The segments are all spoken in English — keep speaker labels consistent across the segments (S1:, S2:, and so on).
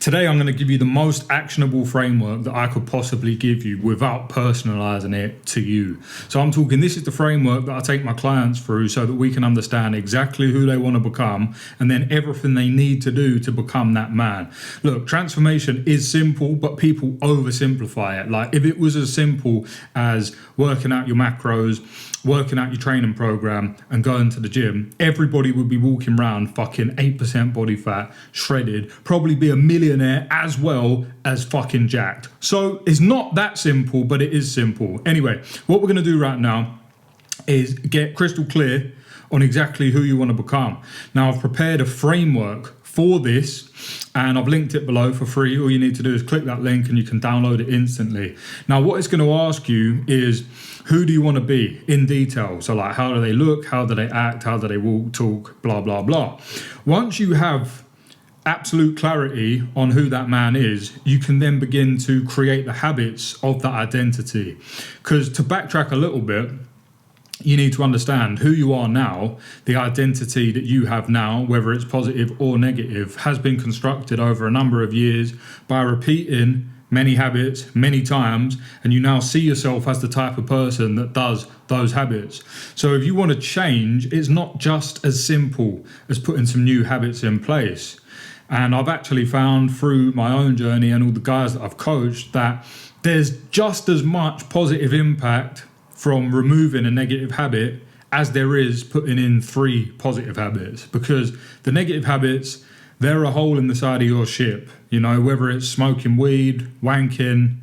S1: Today, I'm going to give you the most actionable framework that I could possibly give you without personalizing it to you. So I'm talking, this is the framework that I take my clients through so that we can understand exactly who they want to become and then everything they need to do to become that man. Look, transformation is simple, but people oversimplify it. Like if it was as simple as working out your macros, working out your training program and going to the gym, everybody would be walking around fucking 8% body fat, shredded, probably be a millionaire as well as fucking jacked. So it's not that simple, but it is simple. Anyway, what we're going to do right now is get crystal clear on exactly who you want to become. Now, I've prepared a framework for this and I've linked it below for free. All you need to do is click that link and you can download it instantly. Now, what it's going to ask you is, who do you want to be in detail? So like, how do they look? How do they act? How do they walk, talk, blah, blah, blah. Once you have absolute clarity on who that man is, you can then begin to create the habits of that identity. Because to backtrack a little bit, you need to understand who you are now. The identity that you have now, whether it's positive or negative, has been constructed over a number of years by repeating many habits many times, and you now see yourself as the type of person that does those habits. So if you want to change, it's not just as simple as putting some new habits in place. And I've actually found through my own journey and all the guys that I've coached that there's just as much positive impact from removing a negative habit as there is putting in 3 positive habits, because the negative habits, they're a hole in the side of your ship. You know, whether it's smoking weed, wanking,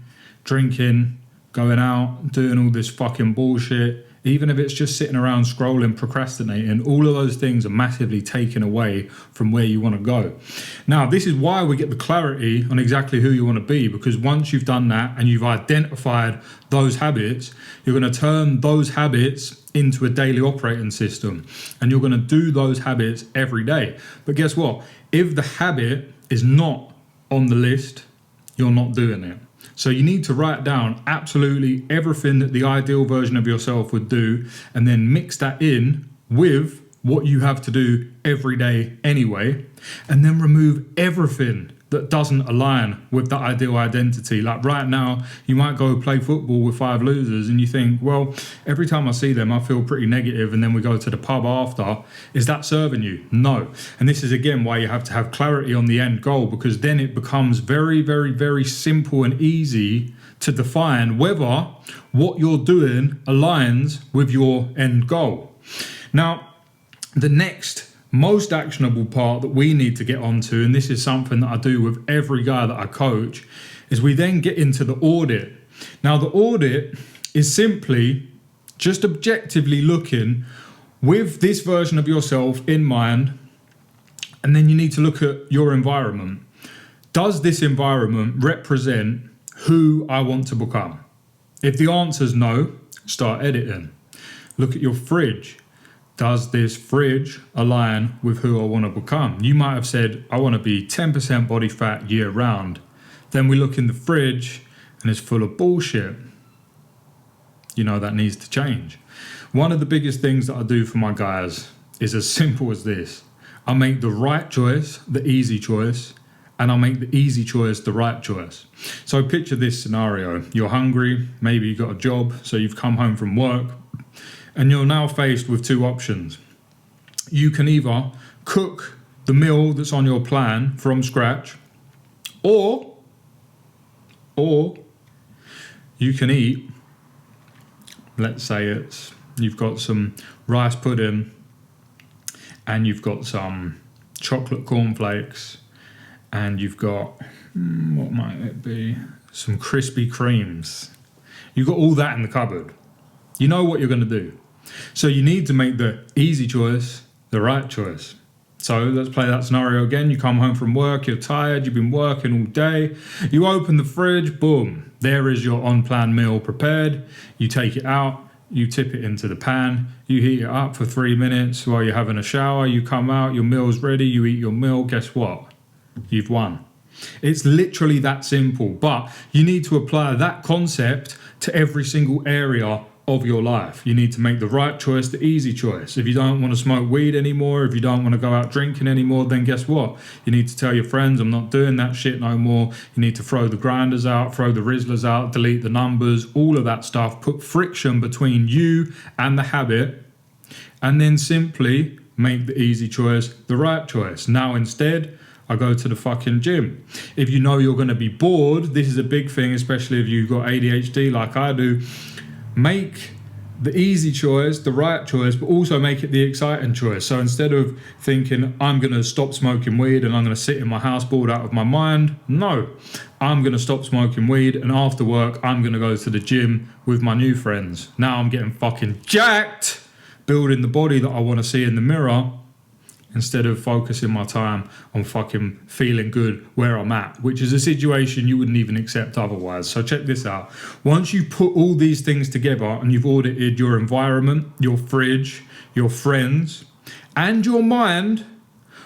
S1: drinking, going out, doing all this fucking bullshit, even if it's just sitting around scrolling, procrastinating, all of those things are massively taken away from where you want to go. Now, this is why we get the clarity on exactly who you want to be, because once you've done that and you've identified those habits, you're going to turn those habits into a daily operating system and you're going to do those habits every day. But guess what? If the habit is not on the list, you're not doing it. So you need to write down absolutely everything that the ideal version of yourself would do and then mix that in with what you have to do every day anyway, and then remove everything that doesn't align with that ideal identity. Like right now, you might go play football with 5 losers and you think, well, every time I see them, I feel pretty negative, and then we go to the pub after. Is that serving you? No. And this is again why you have to have clarity on the end goal, because then it becomes very, very, very simple and easy to define whether what you're doing aligns with your end goal. Now, the next most actionable part that we need to get onto, and this is something that I do with every guy that I coach, is we then get into the audit. Now, the audit is simply just objectively looking with this version of yourself in mind, and then you need to look at your environment. Does this environment represent who I want to become? If the answer is no, start editing. Look at your fridge. Does this fridge align with who I want to become? You might have said, I want to be 10% body fat year round. Then we look in the fridge and it's full of bullshit. You know, that needs to change. One of the biggest things that I do for my guys is as simple as this. I make the right choice the easy choice, and I make the easy choice the right choice. So picture this scenario. You're hungry, maybe you got a job, so you've come home from work, and you're now faced with 2 options. You can either cook the meal that's on your plan from scratch, or you can eat, let's say you've got some rice pudding and you've got some chocolate cornflakes and you've got, what might it be? Some Krispy Kremes. You've got all that in the cupboard. You know what you're going to do. So you need to make the easy choice the right choice. So let's play that scenario again. You come home from work, you're tired, you've been working all day. You open the fridge, boom, there is your on-plan meal prepared. You take it out, you tip it into the pan, you heat it up for 3 minutes while you're having a shower. You come out, your meal's ready, you eat your meal. Guess what? You've won. It's literally that simple, but you need to apply that concept to every single area of your life. You need to make the right choice, the easy choice. If you don't want to smoke weed anymore, if you don't want to go out drinking anymore, then guess what? You need to tell your friends, I'm not doing that shit no more. You need to throw the grinders out, throw the Rizzlers out, delete the numbers, all of that stuff. Put friction between you and the habit, and then simply make the easy choice the right choice. Now instead, I go to the fucking gym. If you know you're going to be bored, this is a big thing, especially if you've got ADHD like I do. Make the easy choice the right choice, but also make it the exciting choice. So instead of thinking, I'm going to stop smoking weed and I'm going to sit in my house bored out of my mind, no, I'm going to stop smoking weed, and after work, I'm going to go to the gym with my new friends. Now I'm getting fucking jacked, building the body that I want to see in the mirror, instead of focusing my time on fucking feeling good where I'm at, which is a situation you wouldn't even accept otherwise. So check this out. Once you put all these things together and you've audited your environment, your fridge, your friends, and your mind,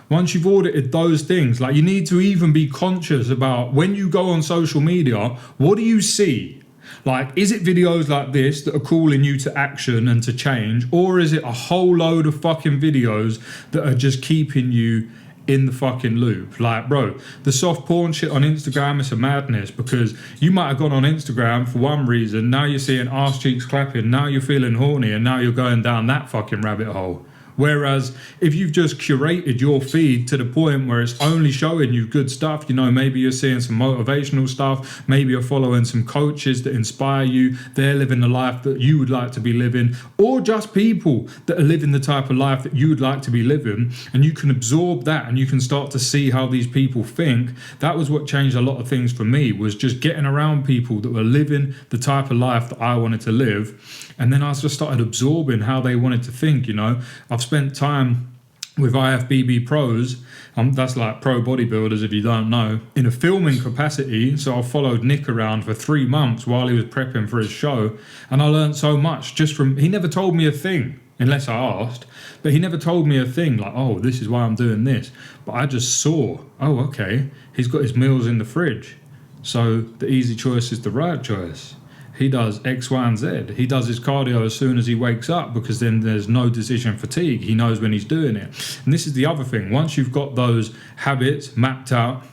S1: once you've audited those things, like, you need to even be conscious about when you go on social media, what do you see? Like, is it videos like this that are calling you to action and to change? Or is it a whole load of fucking videos that are just keeping you in the fucking loop? Like, bro, the soft porn shit on Instagram is a madness, because you might have gone on Instagram for one reason, now you're seeing arse cheeks clapping, now you're feeling horny, and now you're going down that fucking rabbit hole. Whereas if you've just curated your feed to the point where it's only showing you good stuff, you know, maybe you're seeing some motivational stuff, maybe you're following some coaches that inspire you, they're living the life that you would like to be living, or just people that are living the type of life that you would like to be living, and you can absorb that and you can start to see how these people think. That was what changed a lot of things for me, was just getting around people that were living the type of life that I wanted to live. And then I just started absorbing how they wanted to think, you know. I've spent time with IFBB pros, that's like pro bodybuilders if you don't know, in a filming capacity. So I followed Nick around for 3 months while he was prepping for his show, and I learned so much just from, he never told me a thing unless I asked, but he never told me a thing like, oh, this is why I'm doing this. But I just saw, oh, okay, he's got his meals in the fridge, so the easy choice is the right choice. He does X, Y, and Z. He does his cardio as soon as he wakes up, because then there's no decision fatigue. He knows when he's doing it. And this is the other thing. Once you've got those habits mapped out,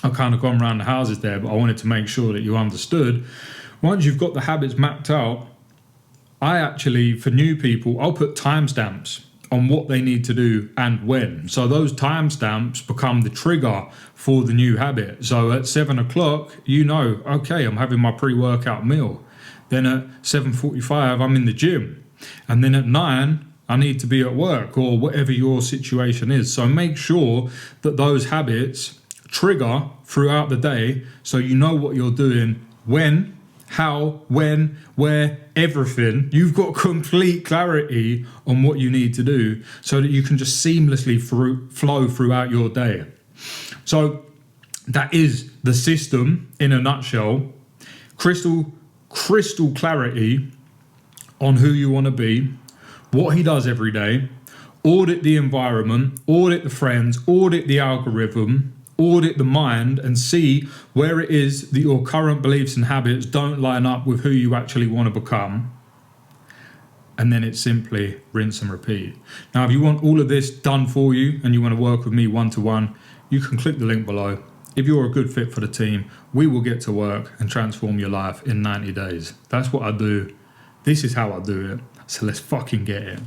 S1: I've kind of gone around the houses there, but I wanted to make sure that you understood. Once you've got the habits mapped out, I actually, for new people, I'll put timestamps on what they need to do and when. So those timestamps become the trigger for the new habit. So at 7 o'clock, you know, okay, I'm having my pre-workout meal. Then at 7:45, I'm in the gym. And then at 9, I need to be at work, or whatever your situation is. So make sure that those habits trigger throughout the day, so you know what you're doing, when, how, when, where, everything. You've got complete clarity on what you need to do, so that you can just seamlessly flow throughout your day. So that is the system in a nutshell. Crystal clarity on who you want to be, what he does every day, audit the environment, audit the friends, audit the algorithm, audit the mind, and see where it is that your current beliefs and habits don't line up with who you actually want to become. And then it's simply rinse and repeat. Now, if you want all of this done for you and you want to work with me one-to-one, you can click the link below. If you're a good fit for the team, we will get to work and transform your life in 90 days. That's what I do. This is how I do it. So let's fucking get it.